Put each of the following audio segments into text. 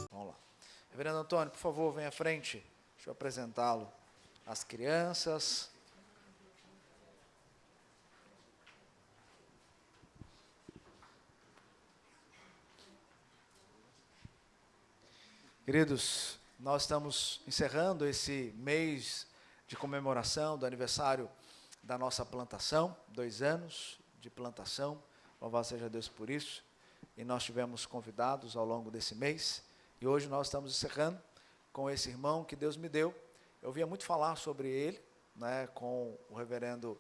Vamos lá. Reverendo Antônio, por favor, venha à frente. Deixa eu apresentá-lo às crianças. Queridos, nós estamos encerrando esse mês de comemoração do aniversário da nossa plantação, 2 anos de plantação, louvado seja Deus por isso, e nós tivemos convidados ao longo desse mês, e hoje nós estamos encerrando com esse irmão que Deus me deu. Eu ouvia muito falar sobre ele, né, com o reverendo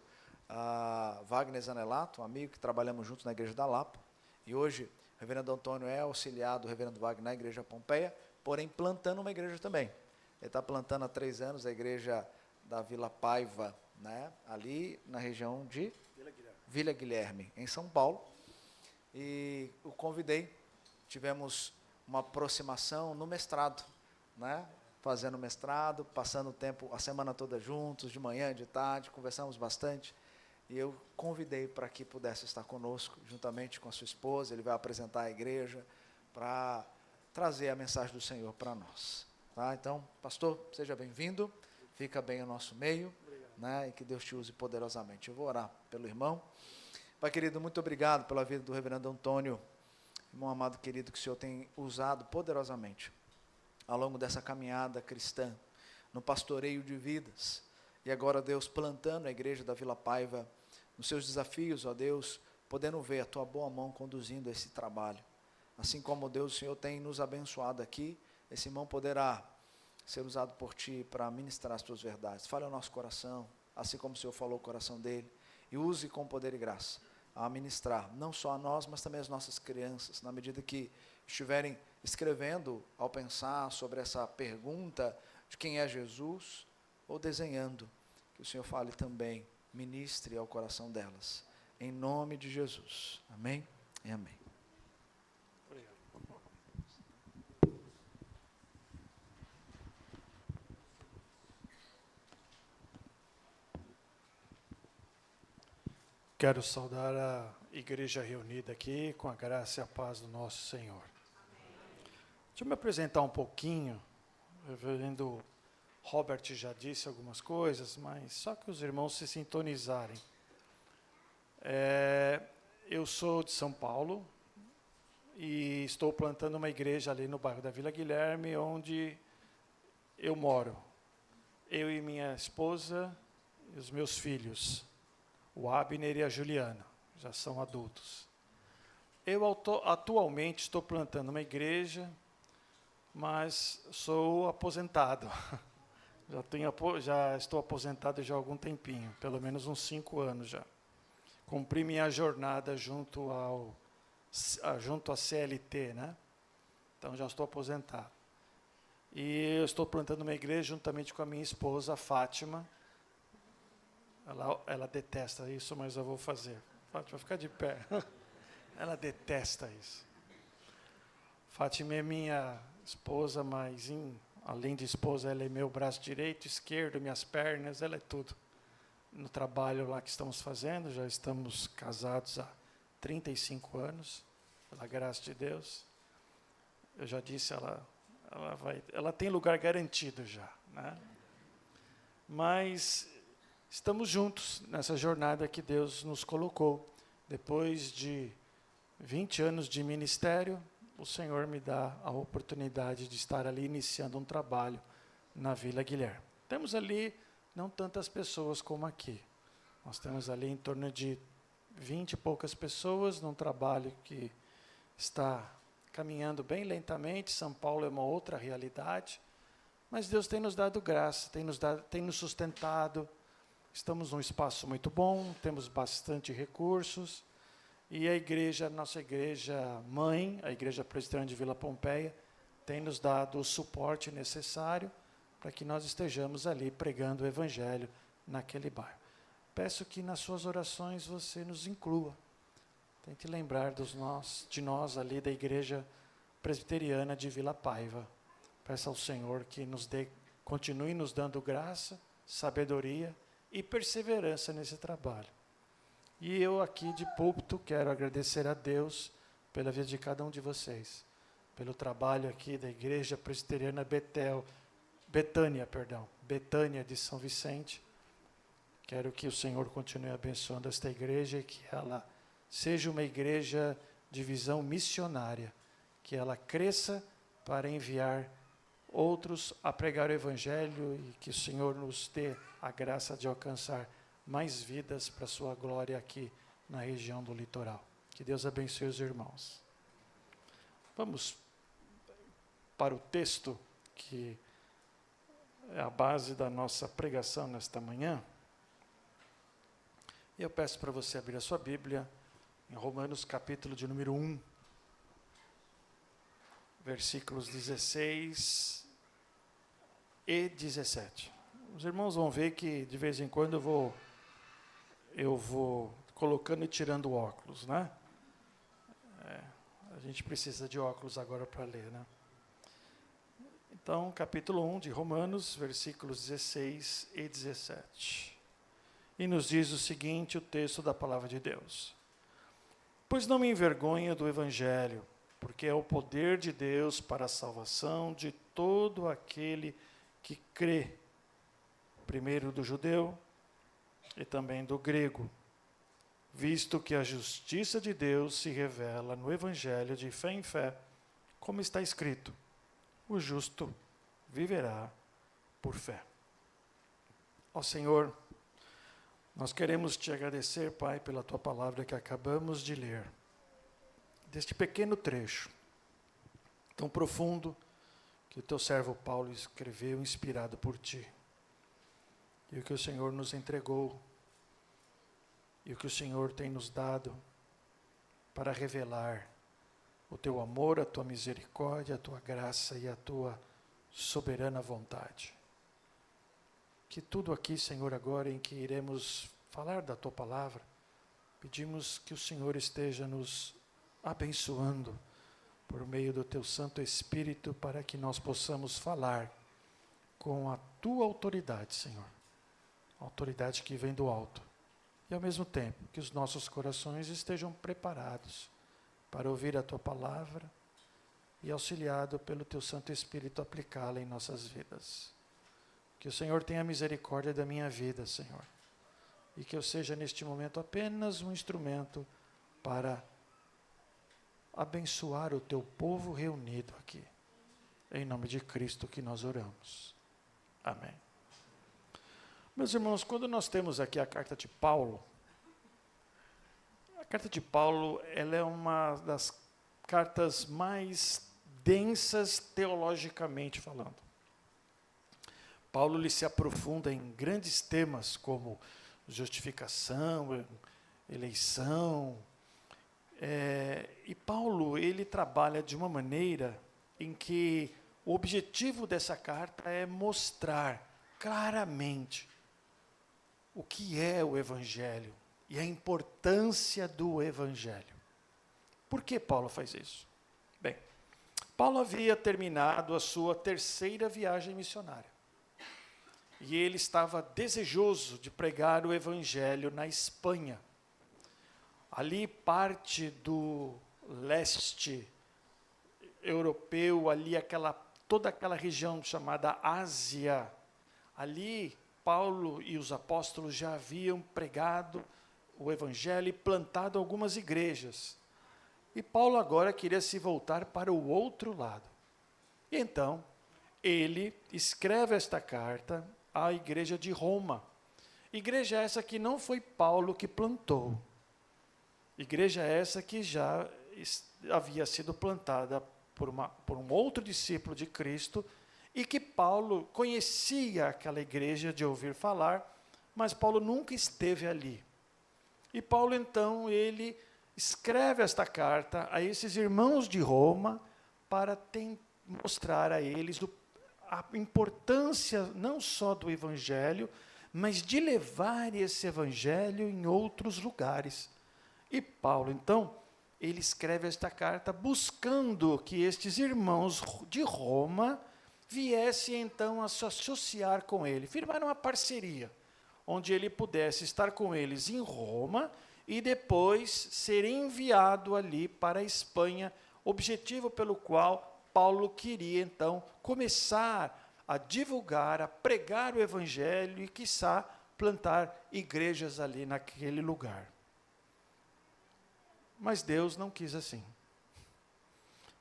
Wagner Zanelato, um amigo que trabalhamos juntos na igreja da Lapa, e hoje o reverendo Antônio é auxiliar do reverendo Wagner na igreja Pompeia, porém plantando uma igreja também. Ele está plantando há 3 anos a igreja da Vila Paiva, né, ali na região de Vila Guilherme, em São Paulo. E o convidei, tivemos uma aproximação no mestrado, né, fazendo mestrado, passando o tempo, a semana toda juntos, de manhã, de tarde, conversamos bastante. E eu convidei para que pudesse estar conosco, juntamente com a sua esposa. Ele vai apresentar a igreja para trazer a mensagem do Senhor para nós. Tá? Então, pastor, seja bem-vindo, fica bem no nosso meio, né, e que Deus te use poderosamente. Eu vou orar pelo irmão. Pai querido, muito obrigado pela vida do reverendo Antônio, irmão amado querido, que o Senhor tem usado poderosamente ao longo dessa caminhada cristã, no pastoreio de vidas, e agora, Deus, plantando a igreja da Vila Paiva, nos seus desafios, ó Deus, podendo ver a tua boa mão conduzindo esse trabalho. Assim como, Deus, o Senhor tem nos abençoado aqui, esse irmão poderá ser usado por Ti para ministrar as Tuas verdades. Fale ao nosso coração, assim como o Senhor falou o coração dele, e use com poder e graça a ministrar, não só a nós, mas também as nossas crianças, na medida que estiverem escrevendo, ao pensar sobre essa pergunta de quem é Jesus, ou desenhando, que o Senhor fale também, ministre ao coração delas, em nome de Jesus. Amém e amém. Quero saudar a igreja reunida aqui com a graça e a paz do nosso Senhor. Deixa eu me apresentar um pouquinho. O reverendo Robert já disse algumas coisas, mas só que os irmãos se sintonizarem. Eu sou de São Paulo e estou plantando uma igreja ali no bairro da Vila Guilherme, onde eu moro. Eu e minha esposa e os meus filhos. O Abner e a Juliana, já são adultos. Eu atualmente estou plantando uma igreja, mas sou aposentado. Já estou aposentado já há algum tempinho, pelo menos uns 5 anos já. Cumpri minha jornada junto à CLT, né? Então já estou aposentado. E eu estou plantando uma igreja juntamente com a minha esposa, a Fátima. Ela detesta isso, mas eu vou fazer. Fátima, fica de pé. Ela detesta isso. Fátima é minha esposa, mas além de esposa, ela é meu braço direito, esquerdo, minhas pernas, ela é tudo. No trabalho lá que estamos fazendo, já estamos casados há 35 anos, pela graça de Deus. Eu já disse, ela tem lugar garantido já, né? Mas estamos juntos nessa jornada que Deus nos colocou. Depois de 20 anos de ministério, o Senhor me dá a oportunidade de estar ali iniciando um trabalho na Vila Guilherme. Temos ali não tantas pessoas como aqui. Nós temos ali em torno de 20 e poucas pessoas num trabalho que está caminhando bem lentamente. São Paulo é uma outra realidade, mas Deus tem nos dado graça, tem nos sustentado. Estamos num espaço muito bom, temos bastante recursos, e a igreja, nossa igreja mãe, a Igreja Presbiteriana de Vila Pompeia, tem nos dado o suporte necessário para que nós estejamos ali pregando o Evangelho naquele bairro. Peço que nas suas orações você nos inclua. Tente lembrar de nós ali da Igreja Presbiteriana de Vila Paiva. Peça ao Senhor que continue nos dando graça, sabedoria e perseverança nesse trabalho. E eu aqui de púlpito quero agradecer a Deus pela vida de cada um de vocês, pelo trabalho aqui da Igreja Presbiteriana Betânia de São Vicente. Quero que o Senhor continue abençoando esta igreja e que ela seja uma igreja de visão missionária, que ela cresça para enviar outros a pregar o Evangelho e que o Senhor nos dê a graça de alcançar mais vidas para a sua glória aqui na região do litoral. Que Deus abençoe os irmãos. Vamos para o texto que é a base da nossa pregação nesta manhã. Eu peço para você abrir a sua Bíblia em Romanos capítulo de número 1, versículos 16 e 17. Os irmãos vão ver que de vez em quando eu vou colocando e tirando o óculos, né? A gente precisa de óculos agora para ler, né? Então, capítulo 1 de Romanos, versículos 16 e 17. E nos diz o seguinte, o texto da palavra de Deus. Pois não me envergonho do Evangelho, porque é o poder de Deus para a salvação de todo aquele que crê, primeiro do judeu e também do grego, visto que a justiça de Deus se revela no Evangelho de fé em fé, como está escrito, o justo viverá por fé. Ó Senhor, nós queremos te agradecer, Pai, pela tua palavra que acabamos de ler, deste pequeno trecho, tão profundo, que o teu servo Paulo escreveu, inspirado por ti. E o que o Senhor nos entregou, e o que o Senhor tem nos dado para revelar o teu amor, a tua misericórdia, a tua graça e a tua soberana vontade. Que tudo aqui, Senhor, agora em que iremos falar da tua palavra, pedimos que o Senhor esteja nos abençoando por meio do teu Santo Espírito para que nós possamos falar com a tua autoridade, Senhor. Autoridade que vem do alto. E ao mesmo tempo que os nossos corações estejam preparados para ouvir a tua palavra e auxiliado pelo teu Santo Espírito aplicá-la em nossas vidas. Que o Senhor tenha misericórdia da minha vida, Senhor. E que eu seja neste momento apenas um instrumento para abençoar o teu povo reunido aqui. Em nome de Cristo que nós oramos. Amém. Meus irmãos, quando nós temos aqui a carta de Paulo, ela é uma das cartas mais densas teologicamente falando. Paulo ele se aprofunda em grandes temas como justificação, eleição. E Paulo ele trabalha de uma maneira em que o objetivo dessa carta é mostrar claramente o que é o Evangelho e a importância do Evangelho. Por que Paulo faz isso? Bem, Paulo havia terminado a sua terceira viagem missionária. E ele estava desejoso de pregar o Evangelho na Espanha. Ali parte do leste europeu, ali toda aquela região chamada Ásia, ali Paulo e os apóstolos já haviam pregado o Evangelho e plantado algumas igrejas. E Paulo agora queria se voltar para o outro lado. E então, ele escreve esta carta à igreja de Roma. Igreja essa que não foi Paulo que plantou. Igreja essa que já havia sido plantada por um outro discípulo de Cristo e que Paulo conhecia aquela igreja de ouvir falar, mas Paulo nunca esteve ali. E Paulo, então, ele escreve esta carta a esses irmãos de Roma para mostrar a eles a importância não só do Evangelho, mas de levar esse Evangelho em outros lugares. E Paulo, então, ele escreve esta carta buscando que estes irmãos de Roma viessem, então, a se associar com ele, firmar uma parceria, onde ele pudesse estar com eles em Roma e depois ser enviado ali para a Espanha, objetivo pelo qual Paulo queria então começar a divulgar, a pregar o evangelho e, quiçá, plantar igrejas ali naquele lugar. Mas Deus não quis assim.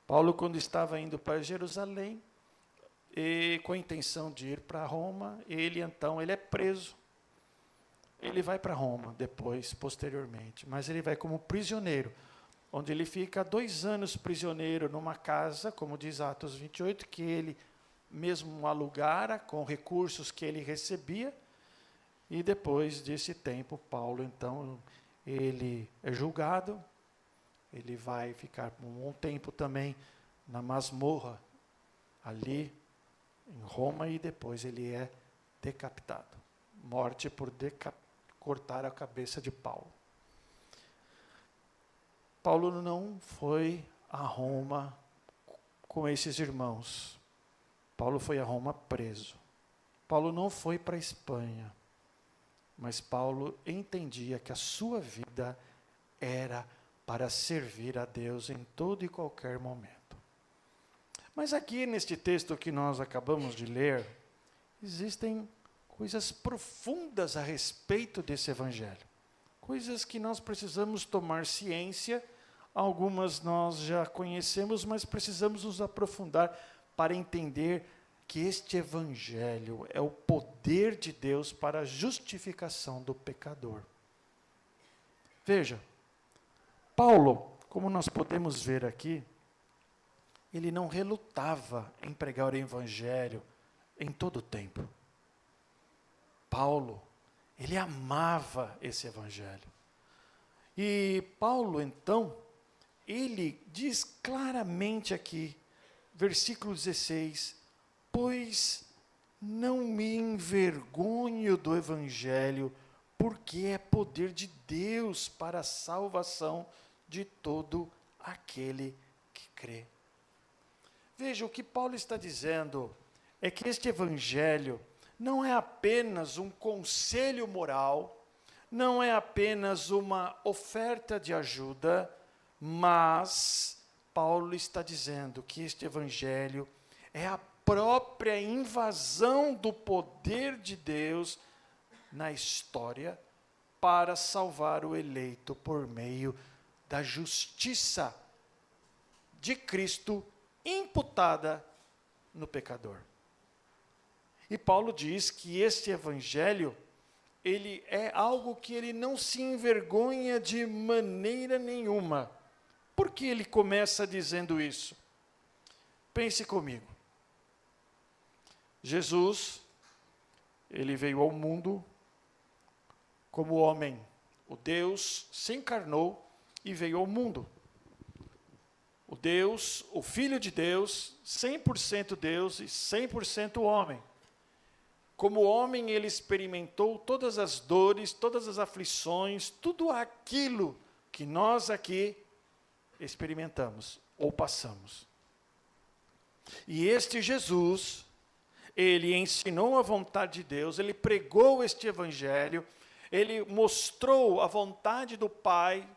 Paulo, quando estava indo para Jerusalém, e com a intenção de ir para Roma, ele é preso. Ele vai para Roma depois, posteriormente, mas ele vai como prisioneiro, onde ele fica 2 anos prisioneiro numa casa, como diz Atos 28, que ele mesmo alugara com recursos que ele recebia, e depois desse tempo, Paulo, então, ele é julgado, ele vai ficar por um tempo também na masmorra, ali em Roma, e depois ele é decapitado. Morte por cortar a cabeça de Paulo. Paulo não foi a Roma com esses irmãos. Paulo foi a Roma preso. Paulo não foi para a Espanha. Mas Paulo entendia que a sua vida era para servir a Deus em todo e qualquer momento. Mas aqui neste texto que nós acabamos de ler, existem coisas profundas a respeito desse evangelho. Coisas que nós precisamos tomar ciência, algumas nós já conhecemos, mas precisamos nos aprofundar para entender que este evangelho é o poder de Deus para a justificação do pecador. Veja, Paulo, como nós podemos ver aqui, ele não relutava em pregar o evangelho em todo o tempo. Paulo, ele amava esse evangelho. E Paulo, então, ele diz claramente aqui, versículo 16, pois não me envergonho do evangelho, porque é poder de Deus para a salvação de todo aquele que crê. Veja, o que Paulo está dizendo é que este evangelho não é apenas um conselho moral, não é apenas uma oferta de ajuda, mas Paulo está dizendo que este evangelho é a própria invasão do poder de Deus na história para salvar o eleito por meio da justiça de Cristo imputada no pecador. E Paulo diz que este evangelho, ele é algo que ele não se envergonha de maneira nenhuma. Por que ele começa dizendo isso? Pense comigo. Jesus, ele veio ao mundo como homem. O Deus se encarnou e veio ao mundo. O Deus, o Filho de Deus, 100% Deus e 100% homem. Como homem, ele experimentou todas as dores, todas as aflições, tudo aquilo que nós aqui experimentamos ou passamos. E este Jesus, ele ensinou a vontade de Deus, ele pregou este evangelho, ele mostrou a vontade do Pai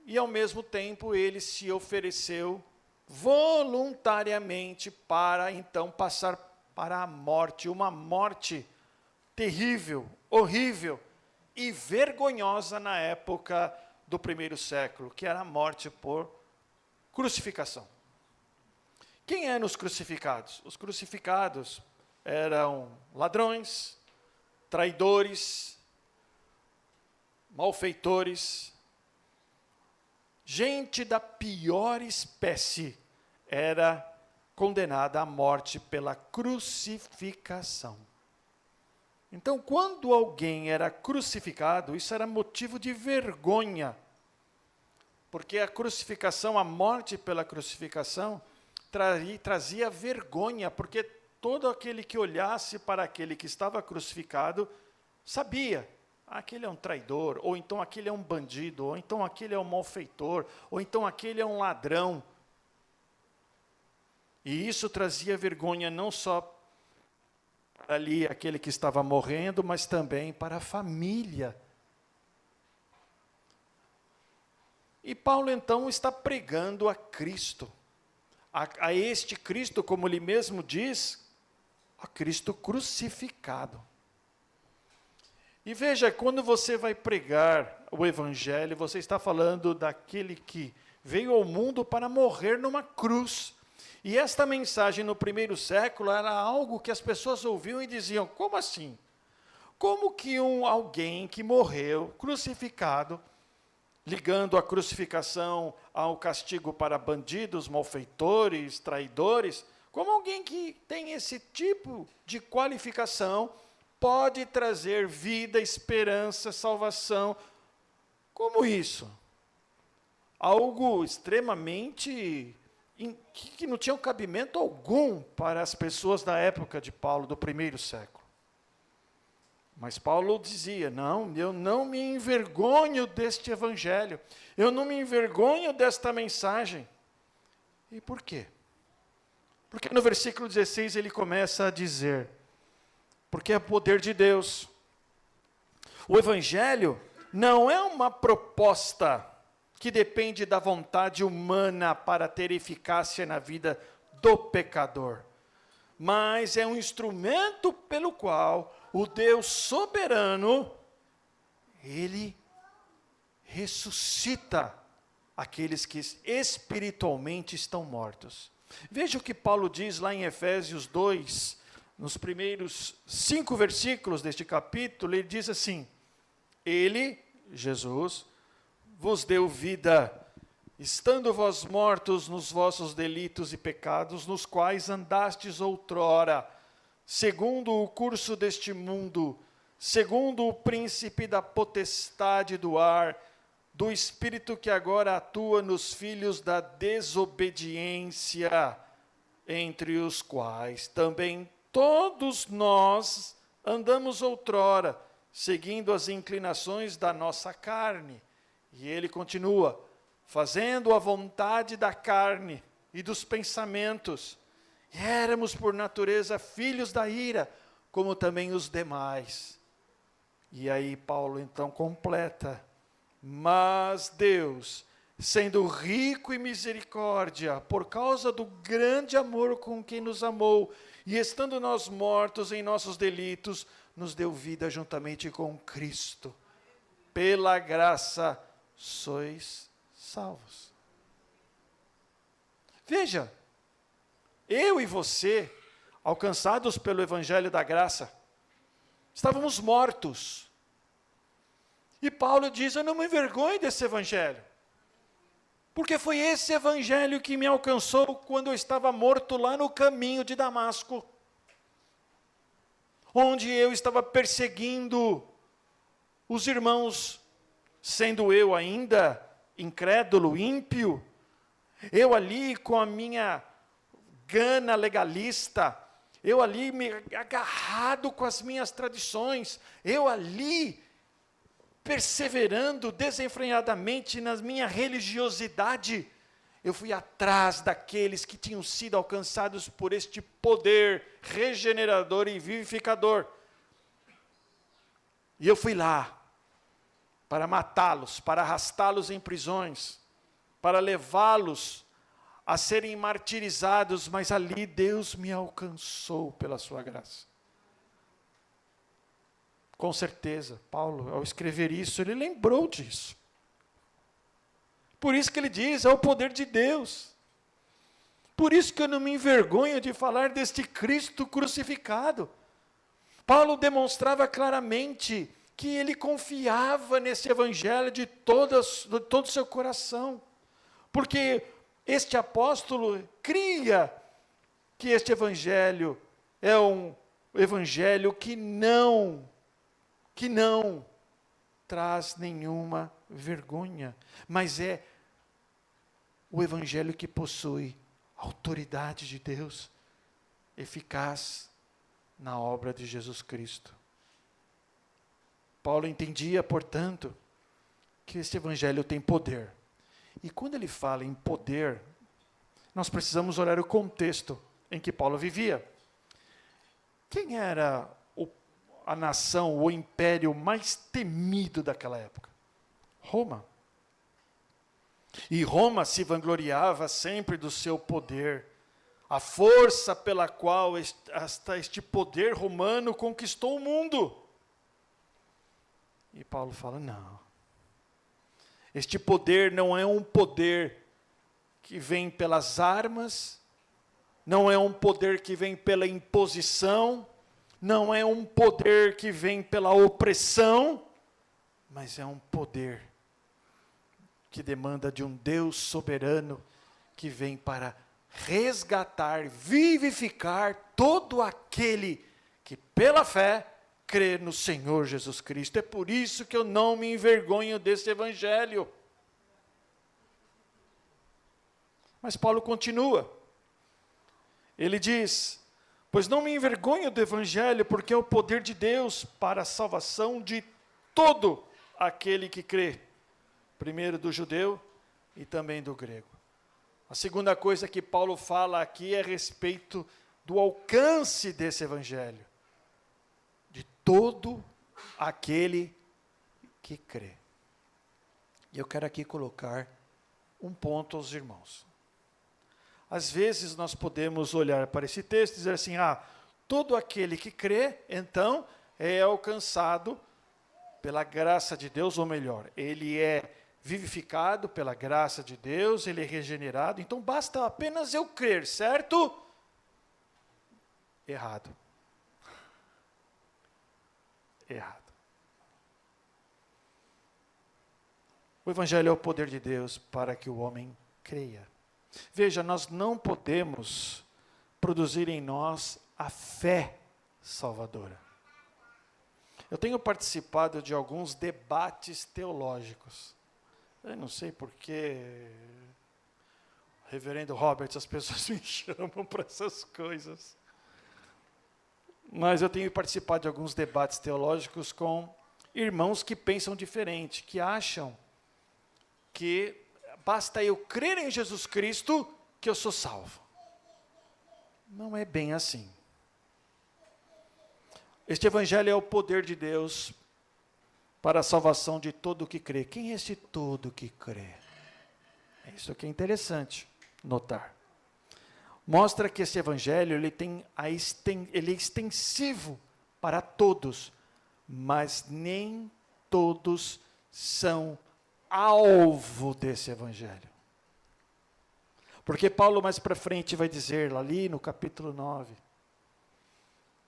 e, ao mesmo tempo, ele se ofereceu voluntariamente para, então, passar para a morte, uma morte terrível, horrível e vergonhosa na época do 1º século, que era a morte por crucificação. Quem eram os crucificados? Os crucificados eram ladrões, traidores, malfeitores, gente da pior espécie era condenada à morte pela crucificação. Então, quando alguém era crucificado, isso era motivo de vergonha, porque a crucificação, a morte pela crucificação, trazia vergonha, porque todo aquele que olhasse para aquele que estava crucificado, sabia, aquele é um traidor, ou então aquele é um bandido, ou então aquele é um malfeitor, ou então aquele é um ladrão. E isso trazia vergonha não só para ali aquele que estava morrendo, mas também para a família E Paulo então está pregando a Cristo, a este Cristo, como ele mesmo diz, a Cristo crucificado. E veja, quando você vai pregar o Evangelho, você está falando daquele que veio ao mundo para morrer numa cruz. E esta mensagem no primeiro século era algo que as pessoas ouviam e diziam, como assim? Como que alguém que morreu, crucificado, ligando a crucificação ao castigo para bandidos, malfeitores, traidores, como alguém que tem esse tipo de qualificação pode trazer vida, esperança, salvação? Como isso? Algo extremamente que não tinha cabimento algum para as pessoas da época de Paulo, do primeiro século. Mas Paulo dizia, não, eu não me envergonho deste evangelho, eu não me envergonho desta mensagem. E por quê? Porque no versículo 16 ele começa a dizer, porque é poder de Deus. O evangelho não é uma proposta que depende da vontade humana para ter eficácia na vida do pecador, mas é um instrumento pelo qual o Deus soberano, ele ressuscita aqueles que espiritualmente estão mortos. Veja o que Paulo diz lá em Efésios 2, nos primeiros 5 versículos deste capítulo, ele diz assim, ele, Jesus, vos deu vida, estando vós mortos nos vossos delitos e pecados, nos quais andastes outrora, segundo o curso deste mundo, segundo o príncipe da potestade do ar, do espírito que agora atua nos filhos da desobediência, entre os quais também todos nós andamos outrora, seguindo as inclinações da nossa carne. E ele continua, fazendo a vontade da carne e dos pensamentos. E éramos por natureza filhos da ira, como também os demais. E aí Paulo então completa, mas Deus, sendo rico em misericórdia, por causa do grande amor com que nos amou, e estando nós mortos em nossos delitos, nos deu vida juntamente com Cristo. Pela graça sois salvos. Veja, eu e você, alcançados pelo Evangelho da graça, estávamos mortos. E Paulo diz, eu não me envergonho desse Evangelho. Porque foi esse Evangelho que me alcançou quando eu estava morto lá no caminho de Damasco. Onde eu estava perseguindo os irmãos, sendo eu ainda incrédulo, ímpio. Eu ali com a minha gana legalista, eu ali me agarrado com as minhas tradições, eu ali perseverando desenfreadamente na minha religiosidade, eu fui atrás daqueles que tinham sido alcançados por este poder regenerador e vivificador. E eu fui lá para matá-los, para arrastá-los em prisões, para levá-los a serem martirizados, mas ali Deus me alcançou pela sua graça. Com certeza, Paulo, ao escrever isso, ele lembrou disso. Por isso que ele diz, é o poder de Deus. Por isso que eu não me envergonho de falar deste Cristo crucificado. Paulo demonstrava claramente que ele confiava nesse evangelho de todo o seu coração. Porque este apóstolo cria que este evangelho é um evangelho que não traz nenhuma vergonha, mas é o evangelho que possui autoridade de Deus, eficaz na obra de Jesus Cristo. Paulo entendia, portanto, que este evangelho tem poder. E quando ele fala em poder, nós precisamos olhar o contexto em que Paulo vivia. Quem era a nação, o império mais temido daquela época? Roma. E Roma se vangloriava sempre do seu poder, a força pela qual este poder romano conquistou o mundo. E Paulo fala, não. Este poder não é um poder que vem pelas armas, não é um poder que vem pela imposição, não é um poder que vem pela opressão, mas é um poder que demanda de um Deus soberano que vem para resgatar, vivificar todo aquele que pela fé crê no Senhor Jesus Cristo. É por isso que eu não me envergonho desse evangelho. Mas Paulo continua. Ele diz, pois não me envergonho do evangelho, porque é o poder de Deus para a salvação de todo aquele que crê. Primeiro do judeu e também do grego. A segunda coisa que Paulo fala aqui é a respeito do alcance desse evangelho. De todo aquele que crê. E eu quero aqui colocar um ponto aos irmãos. Às vezes nós podemos olhar para esse texto e dizer assim, todo aquele que crê, então, é alcançado pela graça de Deus, ou melhor, ele é vivificado pela graça de Deus, ele é regenerado, então basta apenas eu crer, certo? Errado. Errado. O evangelho é o poder de Deus para que o homem creia. Veja, nós não podemos produzir em nós a fé salvadora. Eu tenho participado de alguns debates teológicos. Eu não sei porque, reverendo Robert, as pessoas me chamam para essas coisas. Mas eu tenho participado de alguns debates teológicos com irmãos que pensam diferente, que acham que basta eu crer em Jesus Cristo que eu sou salvo. Não é bem assim. Este evangelho é o poder de Deus para a salvação de todo o que crê. Quem é esse todo que crê? Isso aqui é interessante notar. Mostra que esse evangelho ele é extensivo para todos, mas nem todos são alvo desse evangelho. Porque Paulo mais para frente vai dizer, ali no capítulo 9,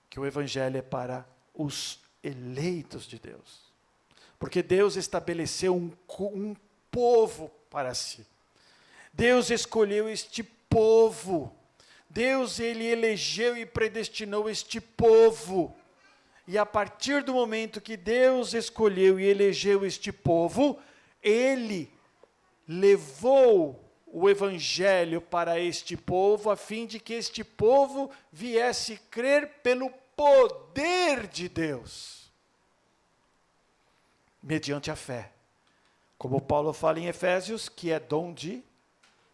que o evangelho é para os eleitos de Deus. Porque Deus estabeleceu um povo para si. Deus escolheu este povo. Deus, ele elegeu e predestinou este povo. E a partir do momento que Deus escolheu e elegeu este povo, ele levou o evangelho para este povo, a fim de que este povo viesse crer pelo poder de Deus, mediante a fé. Como Paulo fala em Efésios, que é dom de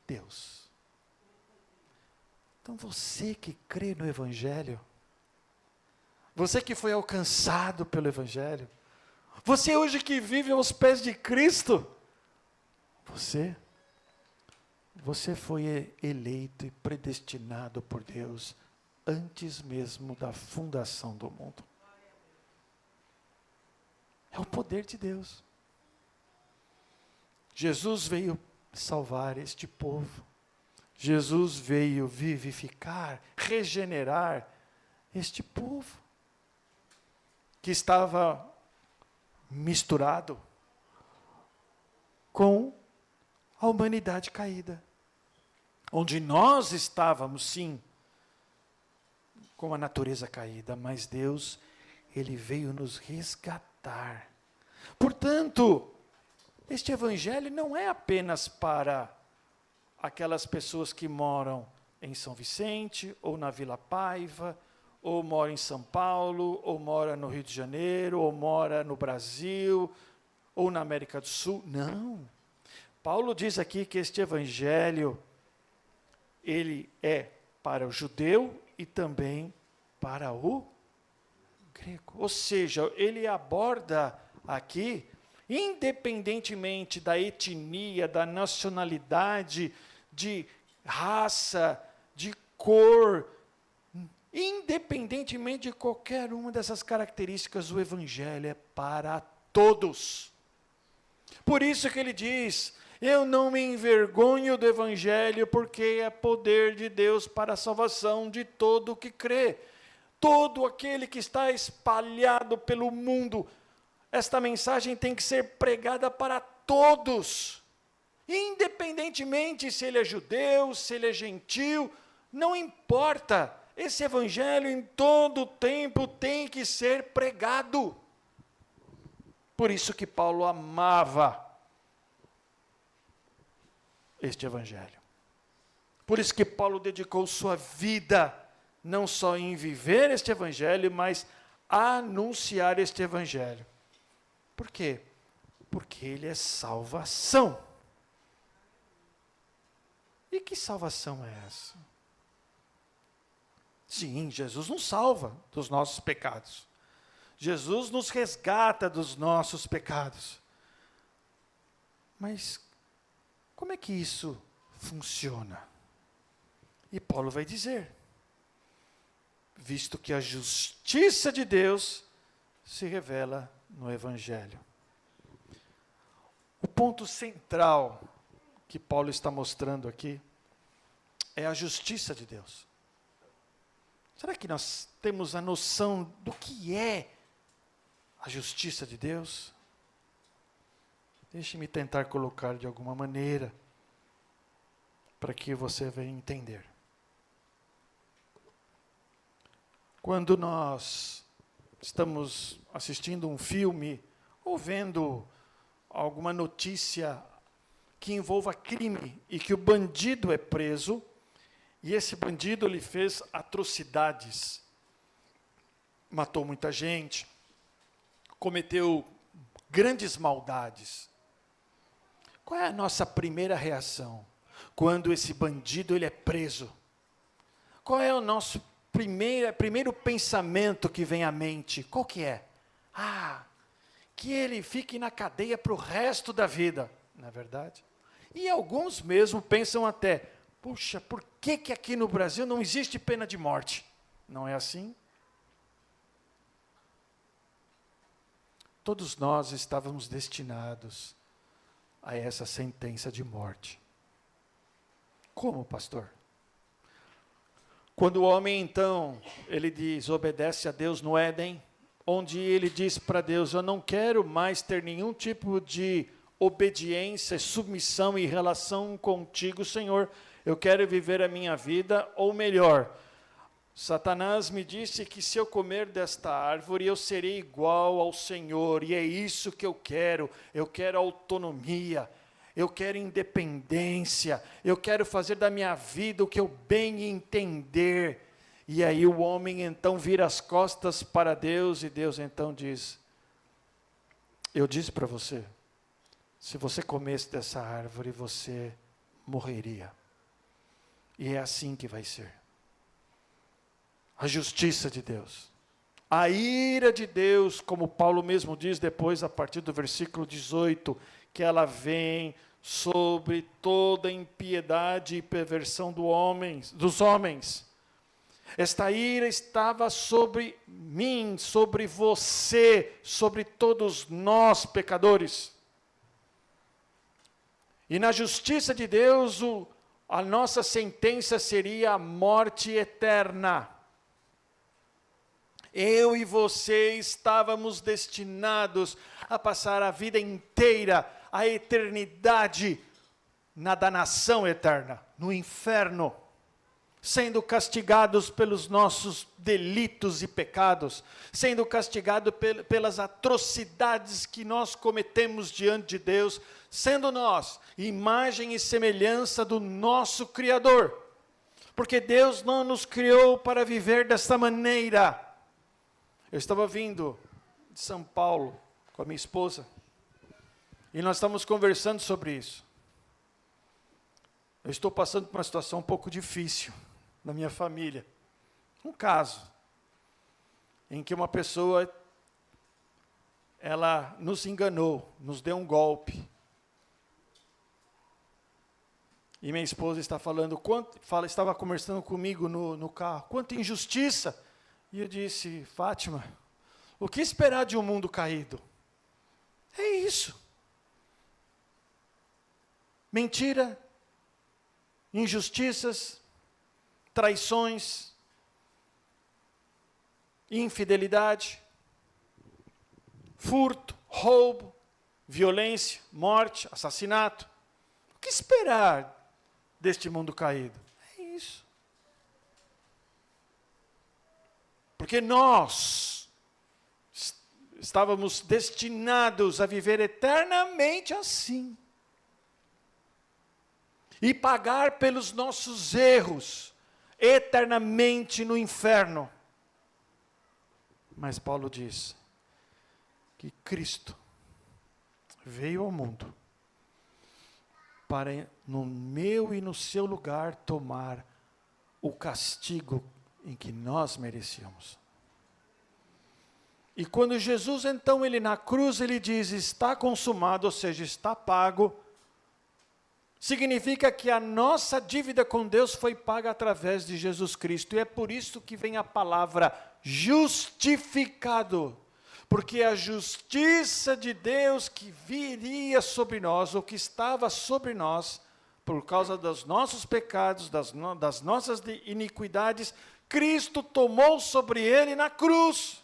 Deus. Então você que crê no evangelho, você que foi alcançado pelo evangelho, você hoje que vive aos pés de Cristo, você foi eleito e predestinado por Deus antes mesmo da fundação do mundo. É o poder de Deus. Jesus veio salvar este povo. Jesus veio vivificar, regenerar este povo que estava misturado com a humanidade caída, onde nós estávamos, sim, com a natureza caída, mas Deus, ele veio nos resgatar. Portanto, este evangelho não é apenas para aquelas pessoas que moram em São Vicente, ou na Vila Paiva, ou moram em São Paulo, ou moram no Rio de Janeiro, ou moram no Brasil, ou na América do Sul. Não. Paulo diz aqui que este evangelho, ele é para o judeu e também para o grego. Ou seja, ele aborda aqui independentemente da etnia, da nacionalidade, de raça, de cor, independentemente de qualquer uma dessas características, o Evangelho é para todos. Por isso que ele diz: eu não me envergonho do Evangelho, porque é poder de Deus para a salvação de todo o que crê. Todo aquele que está espalhado pelo mundo, esta mensagem tem que ser pregada para todos, independentemente se ele é judeu, se ele é gentil, não importa. Esse Evangelho em todo o tempo tem que ser pregado. Por isso que Paulo amava este Evangelho. Por isso que Paulo dedicou sua vida, não só em viver este Evangelho, mas a anunciar este Evangelho. Por quê? Porque ele é salvação. E que salvação é essa? Sim, Jesus nos salva dos nossos pecados. Jesus nos resgata dos nossos pecados. Mas como é que isso funciona? E Paulo vai dizer: visto que a justiça de Deus se revela no Evangelho. O ponto central que Paulo está mostrando aqui é a justiça de Deus. Será que nós temos a noção do que é a justiça de Deus? Deixe-me tentar colocar de alguma maneira para que você venha entender. Quando nós estamos assistindo um filme ou vendo alguma notícia que envolva crime e que o bandido é preso, e esse bandido lhe fez atrocidades, matou muita gente, cometeu grandes maldades. Qual é a nossa primeira reação quando esse bandido ele é preso? Qual é o nosso primeiro pensamento que vem à mente? Qual que é? Que ele fique na cadeia para o resto da vida, não é verdade? E alguns mesmo pensam até: puxa, por que aqui no Brasil não existe pena de morte? Não é assim? Todos nós estávamos destinados a essa sentença de morte. Como, pastor? Quando o homem, então, ele desobedece a Deus no Éden, onde ele diz para Deus: eu não quero mais ter nenhum tipo de obediência, submissão e relação contigo, Senhor. Eu quero viver a minha vida, ou melhor, Satanás me disse que se eu comer desta árvore, eu serei igual ao Senhor, e é isso que eu quero autonomia, eu quero independência, eu quero fazer da minha vida o que eu bem entender. E aí o homem então vira as costas para Deus, e Deus então diz: eu disse para você, se você comesse dessa árvore, você morreria. E é assim que vai ser. A justiça de Deus, a ira de Deus, como Paulo mesmo diz depois, a partir do versículo 18, que ela vem sobre toda impiedade e perversão dos homens. Esta ira estava sobre mim, sobre você, sobre todos nós pecadores. E na justiça de Deus, a nossa sentença seria a morte eterna. Eu e você estávamos destinados a passar a vida inteira, a eternidade, na danação eterna, no inferno, sendo castigados pelos nossos delitos e pecados, sendo castigados pelas atrocidades que nós cometemos diante de Deus, sendo nós imagem e semelhança do nosso Criador, porque Deus não nos criou para viver desta maneira. Eu estava vindo de São Paulo com a minha esposa, e nós estávamos conversando sobre isso. Eu estou passando por uma situação um pouco difícil na minha família. Um caso em que uma pessoa ela nos enganou, nos deu um golpe. E minha esposa está falando, estava conversando comigo no carro, quanta injustiça. E eu disse, Fátima, o que esperar de um mundo caído? É isso. Mentira, injustiças, traições, infidelidade, furto, roubo, violência, morte, assassinato. O que esperar deste mundo caído? É isso. Porque nós estávamos destinados a viver eternamente assim. E pagar pelos nossos erros eternamente no inferno. Mas Paulo diz que Cristo veio ao mundo para, no meu e no seu lugar, tomar o castigo em que nós merecíamos. E quando Jesus, então, ele na cruz, ele diz, está consumado, ou seja, está pago, significa que a nossa dívida com Deus foi paga através de Jesus Cristo. E é por isso que vem a palavra justificado. Porque a justiça de Deus que viria sobre nós, ou que estava sobre nós, por causa dos nossos pecados, das nossas iniquidades, Cristo tomou sobre ele na cruz.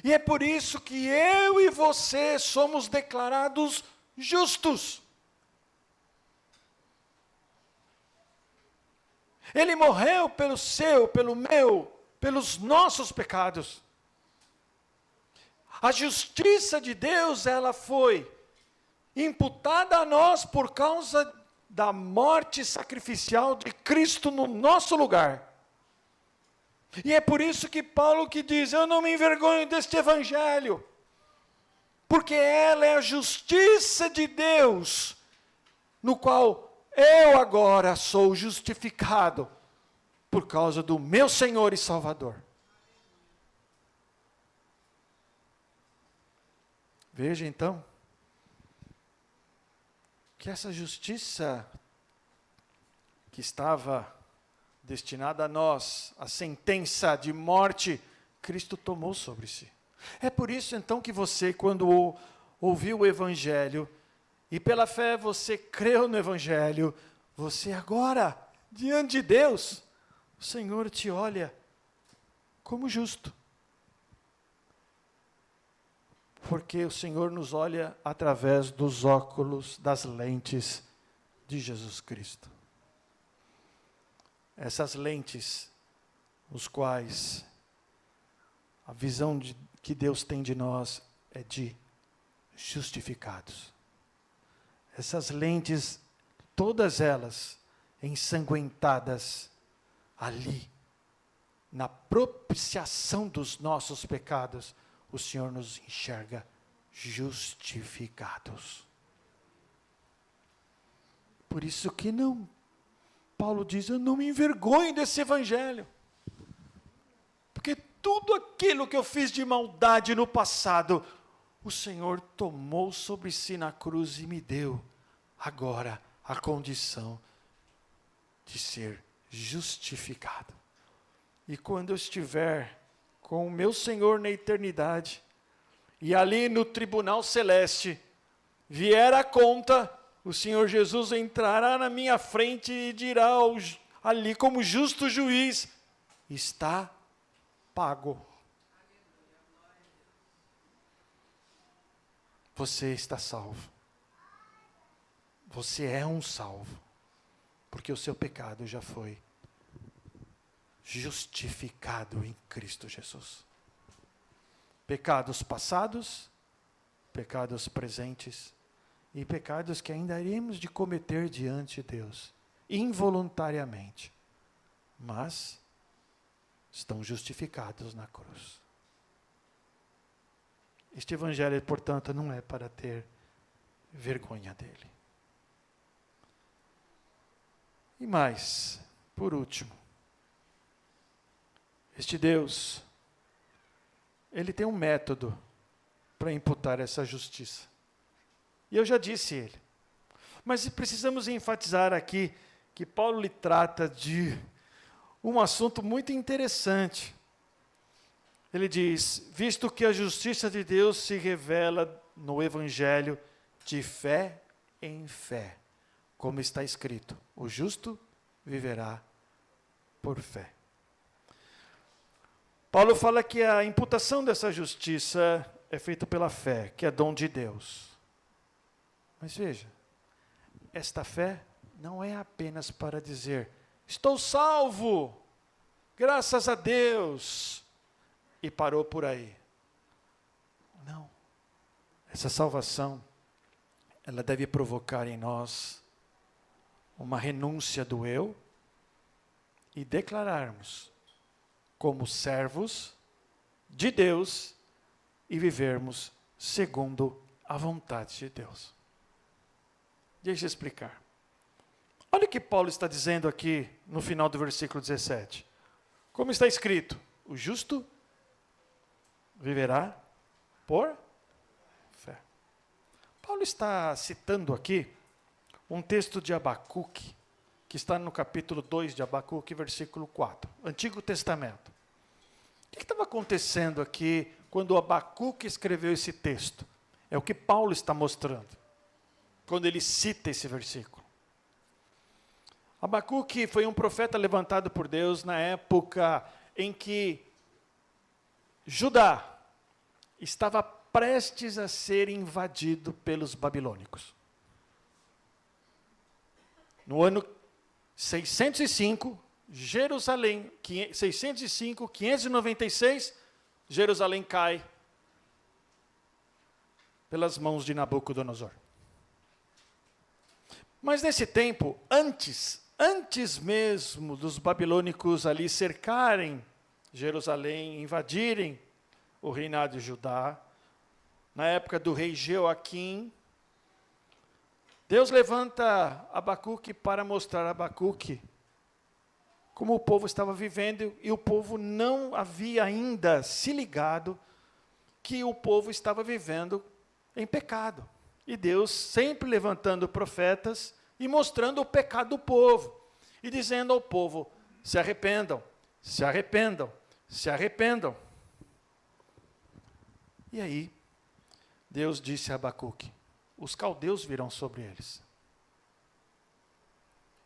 E é por isso que eu e você somos declarados justos. Ele morreu pelo seu, pelo meu, pelos nossos pecados. A justiça de Deus, ela foi imputada a nós por causa da morte sacrificial de Cristo no nosso lugar. E é por isso que Paulo que diz, eu não me envergonho deste evangelho, porque ela é a justiça de Deus, no qual eu agora sou justificado, por causa do meu Senhor e Salvador. Veja então, que essa justiça que estava destinada a nós, a sentença de morte, Cristo tomou sobre si. É por isso então que você, quando ouviu o Evangelho, e pela fé você creu no Evangelho, você agora, diante de Deus, o Senhor te olha como justo. Porque o Senhor nos olha através dos óculos, das lentes de Jesus Cristo. Essas lentes, os quais a visão que Deus tem de nós é de justificados. Essas lentes, todas elas ensanguentadas ali, na propiciação dos nossos pecados, o Senhor nos enxerga justificados. Por isso que Paulo diz, eu não me envergonho desse evangelho. Porque tudo aquilo que eu fiz de maldade no passado, o Senhor tomou sobre si na cruz e me deu agora a condição de ser justificado. E quando eu estiver com o meu Senhor na eternidade, e ali no tribunal celeste, vier a conta, o Senhor Jesus entrará na minha frente e dirá ali como justo juiz, está pago. Você está salvo. Você é um salvo, porque o seu pecado já foi justificado em Cristo Jesus. Pecados passados, pecados presentes e pecados que ainda iremos de cometer diante de Deus, involuntariamente, mas estão justificados na cruz. Este evangelho, portanto, não é para ter vergonha dele. E mais, por último, este Deus ele tem um método para imputar essa justiça. E eu já disse ele. Mas precisamos enfatizar aqui que Paulo lhe trata de um assunto muito interessante. Ele diz: visto que a justiça de Deus se revela no Evangelho de fé em fé, como está escrito, o justo viverá por fé. Paulo fala que a imputação dessa justiça é feita pela fé, que é dom de Deus. Mas veja, esta fé não é apenas para dizer, estou salvo, graças a Deus, e parou por aí. Não. Essa salvação, ela deve provocar em nós uma renúncia do eu e declararmos como servos de Deus e vivermos segundo a vontade de Deus. Deixa eu explicar. Olha o que Paulo está dizendo aqui no final do versículo 17. Como está escrito, o justo viverá por fé. Paulo está citando aqui um texto de Abacuque, que está no capítulo 2 de Abacuque, versículo 4, Antigo Testamento. O que estava acontecendo aqui quando Abacuque escreveu esse texto? É o que Paulo está mostrando, quando ele cita esse versículo. Abacuque foi um profeta levantado por Deus na época em que Judá estava prestes a ser invadido pelos babilônicos. No ano 605, Jerusalém, 605, 596, Jerusalém cai pelas mãos de Nabucodonosor. Mas nesse tempo, antes mesmo dos babilônicos ali cercarem Jerusalém, invadirem o reinado de Judá, na época do rei Jeoaquim, Deus levanta Abacuque para mostrar a Abacuque como o povo estava vivendo, e o povo não havia ainda se ligado que o povo estava vivendo em pecado. E Deus sempre levantando profetas e mostrando o pecado do povo, e dizendo ao povo, se arrependam, se arrependam, se arrependam. E aí, Deus disse a Abacuque, os caldeus virão sobre eles.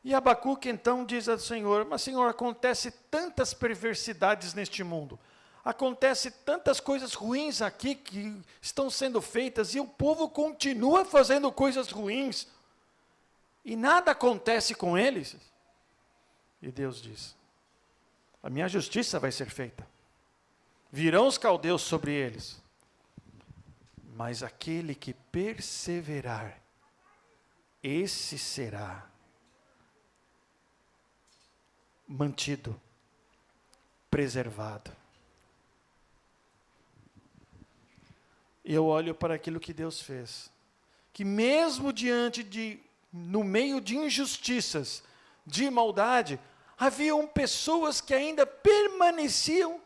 E Abacuque então diz ao Senhor, mas Senhor, acontece tantas perversidades neste mundo, acontece tantas coisas ruins aqui que estão sendo feitas, e o povo continua fazendo coisas ruins, e nada acontece com eles. E Deus diz, a minha justiça vai ser feita, virão os caldeus sobre eles, mas aquele que perseverar, esse será mantido, preservado. E eu olho para aquilo que Deus fez, que mesmo no meio de injustiças, de maldade, haviam pessoas que ainda permaneciam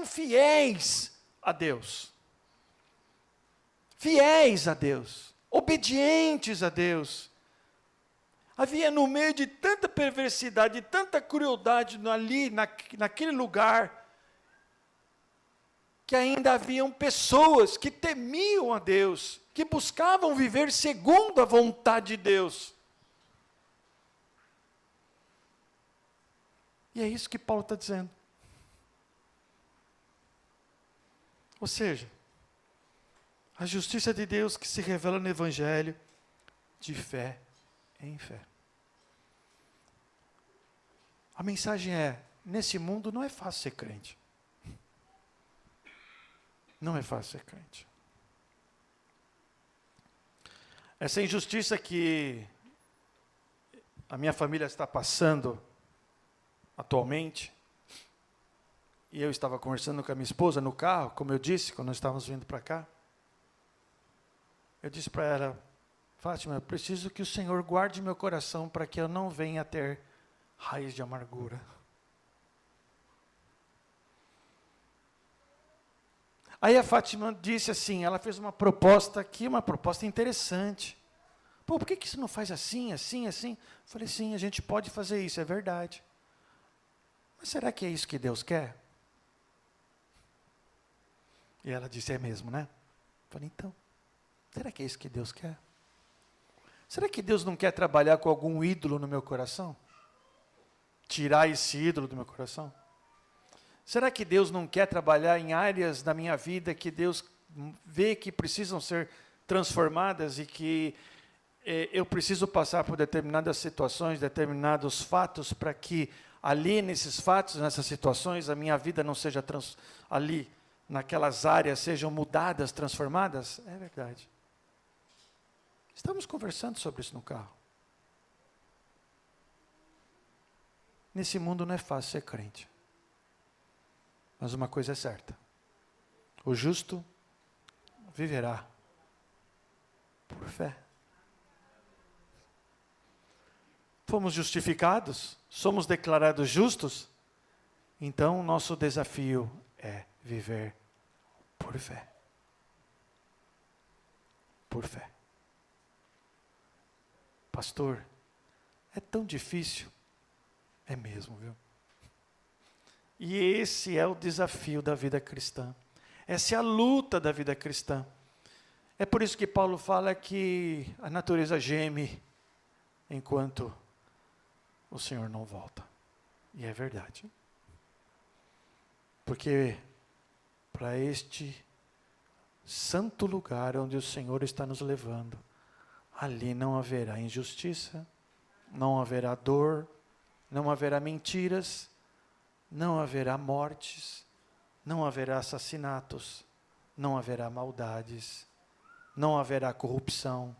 fiéis a Deus. Fiéis a Deus, obedientes a Deus. Havia no meio de tanta perversidade, de tanta crueldade ali, naquele lugar, que ainda haviam pessoas que temiam a Deus, que buscavam viver segundo a vontade de Deus. E é isso que Paulo está dizendo. Ou seja, a justiça de Deus que se revela no Evangelho, de fé em fé. A mensagem é, nesse mundo não é fácil ser crente. Não é fácil ser crente. Essa injustiça que a minha família está passando atualmente, e eu estava conversando com a minha esposa no carro, como eu disse, quando nós estávamos vindo para cá, eu disse para ela, Fátima, eu preciso que o Senhor guarde meu coração para que eu não venha a ter raiz de amargura. Aí a Fátima disse assim, ela fez uma proposta aqui, uma proposta interessante. Pô, por que isso não faz assim, assim, assim? Eu falei, sim, a gente pode fazer isso, é verdade. Mas será que é isso que Deus quer? E ela disse, é mesmo, né? Eu falei, então, será que é isso que Deus quer? Será que Deus não quer trabalhar com algum ídolo no meu coração? Tirar esse ídolo do meu coração? Será que Deus não quer trabalhar em áreas da minha vida que Deus vê que precisam ser transformadas e que eu preciso passar por determinadas situações, determinados fatos, para que ali nesses fatos, nessas situações, a minha vida não seja ali, naquelas áreas, sejam mudadas, transformadas? É verdade. Estamos conversando sobre isso no carro. Nesse mundo não é fácil ser crente. Mas uma coisa é certa. O justo viverá por fé. Fomos justificados, somos declarados justos, então nosso desafio é viver por fé. Por fé. Pastor, é tão difícil. É mesmo, viu? E esse é o desafio da vida cristã. Essa é a luta da vida cristã. É por isso que Paulo fala que a natureza geme enquanto o Senhor não volta. E é verdade. Porque para este santo lugar onde o Senhor está nos levando, ali não haverá injustiça, não haverá dor, não haverá mentiras, não haverá mortes, não haverá assassinatos, não haverá maldades, não haverá corrupção,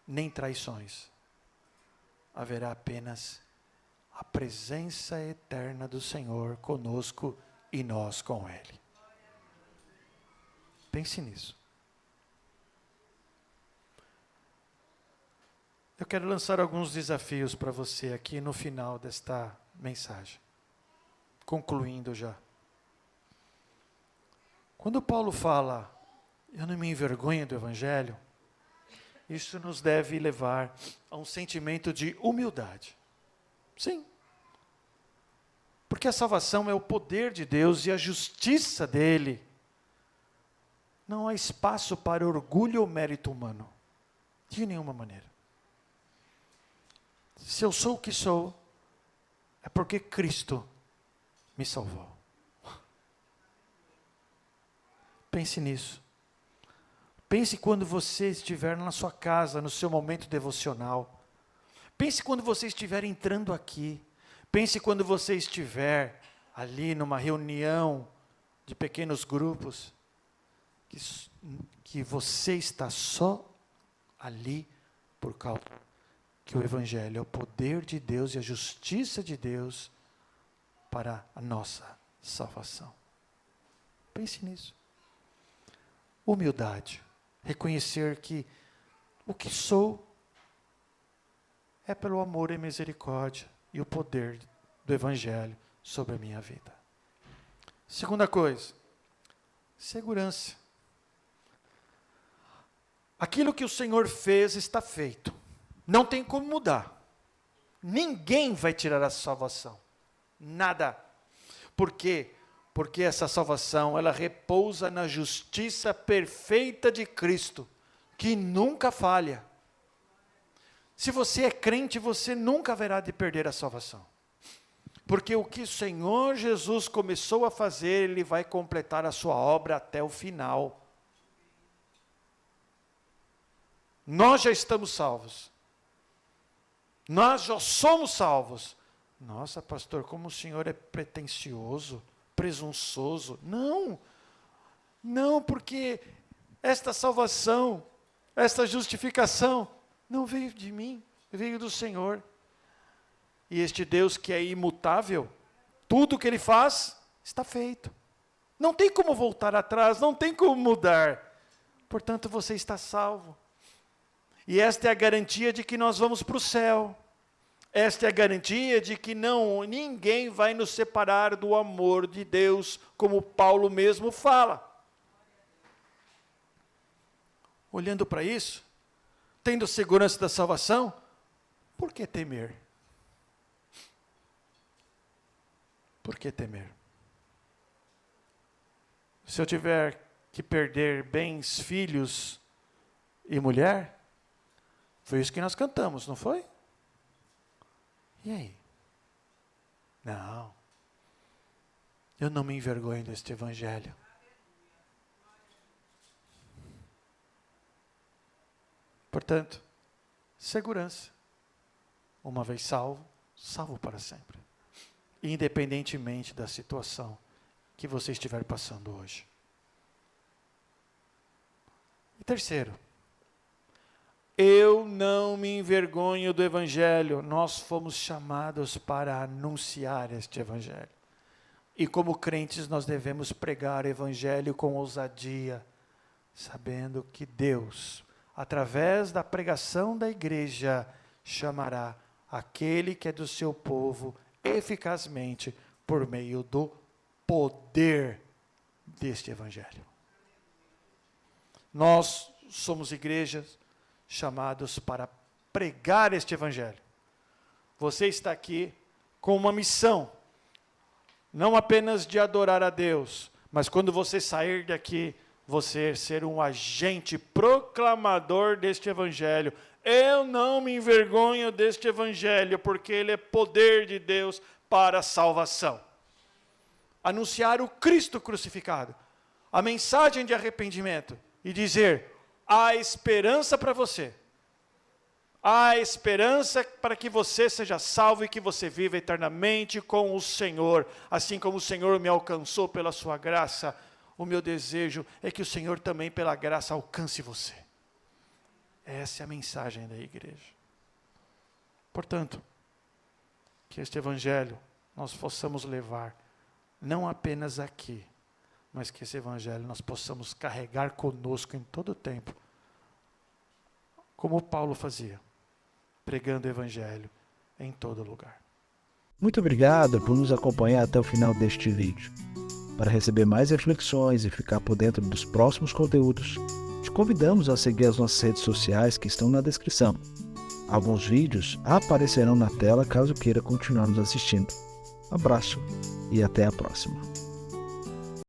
nem traições. Haverá apenas a presença eterna do Senhor conosco e nós com Ele. Pense nisso. Eu quero lançar alguns desafios para você aqui no final desta mensagem. Concluindo já. Quando Paulo fala, eu não me envergonho do Evangelho, isso nos deve levar a um sentimento de humildade. Sim. Porque a salvação é o poder de Deus e a justiça dele. Não há espaço para orgulho ou mérito humano. De nenhuma maneira. Se eu sou o que sou, é porque Cristo me salvou. Pense nisso. Pense quando você estiver na sua casa, no seu momento devocional. Pense quando você estiver entrando aqui. Pense quando você estiver ali numa reunião de pequenos grupos, que você está só ali por causa que o Evangelho é o poder de Deus e a justiça de Deus para a nossa salvação. Pense nisso. Humildade. Reconhecer que o que sou é pelo amor e misericórdia e o poder do Evangelho sobre a minha vida. Segunda coisa, segurança. Aquilo que o Senhor fez está feito. Não tem como mudar. Ninguém vai tirar a salvação. Nada. Por quê? Porque essa salvação, ela repousa na justiça perfeita de Cristo, que nunca falha. Se você é crente, você nunca haverá de perder a salvação. Porque o que o Senhor Jesus começou a fazer, Ele vai completar a sua obra até o final. Nós já estamos salvos. Nós já somos salvos. Nossa, pastor, como o senhor é pretensioso, presunçoso. Não, não, porque esta salvação, esta justificação, não veio de mim, veio do Senhor. E este Deus que é imutável, tudo que Ele faz, está feito. Não tem como voltar atrás, não tem como mudar. Portanto, você está salvo. E esta é a garantia de que nós vamos para o céu. Esta é a garantia de que ninguém vai nos separar do amor de Deus, como Paulo mesmo fala. olhando para isso, tendo segurança da salvação, por que temer? Por que temer? Se eu tiver que perder bens, filhos e mulher, foi isso que nós cantamos, não foi? E aí? Não. Eu não me envergonho deste evangelho. Portanto, segurança. Uma vez salvo, salvo para sempre. Independentemente da situação que você estiver passando hoje. E terceiro, eu não me envergonho do evangelho. Nós fomos chamados para anunciar este evangelho. E como crentes nós devemos pregar o evangelho com ousadia, sabendo que Deus, através da pregação da igreja, chamará aquele que é do seu povo eficazmente por meio do poder deste evangelho. Nós somos igrejas chamados para pregar este evangelho. Você está aqui com uma missão, não apenas de adorar a Deus, mas quando você sair daqui, você ser um agente proclamador deste evangelho. Eu não me envergonho deste evangelho, porque ele é poder de Deus para a salvação. Anunciar o Cristo crucificado, a mensagem de arrependimento, e dizer: há esperança para você. Há esperança para que você seja salvo e que você viva eternamente com o Senhor. Assim como o Senhor me alcançou pela sua graça, o meu desejo é que o Senhor também pela graça alcance você. Essa é a mensagem da igreja. Portanto, que este evangelho nós possamos levar, não apenas aqui, mas que esse evangelho nós possamos carregar conosco em todo o tempo, como Paulo fazia, pregando o evangelho em todo lugar. Muito obrigado por nos acompanhar até o final deste vídeo. Para receber mais reflexões e ficar por dentro dos próximos conteúdos, te convidamos a seguir as nossas redes sociais que estão na descrição. Alguns vídeos aparecerão na tela caso queira continuar nos assistindo. Abraço e até a próxima.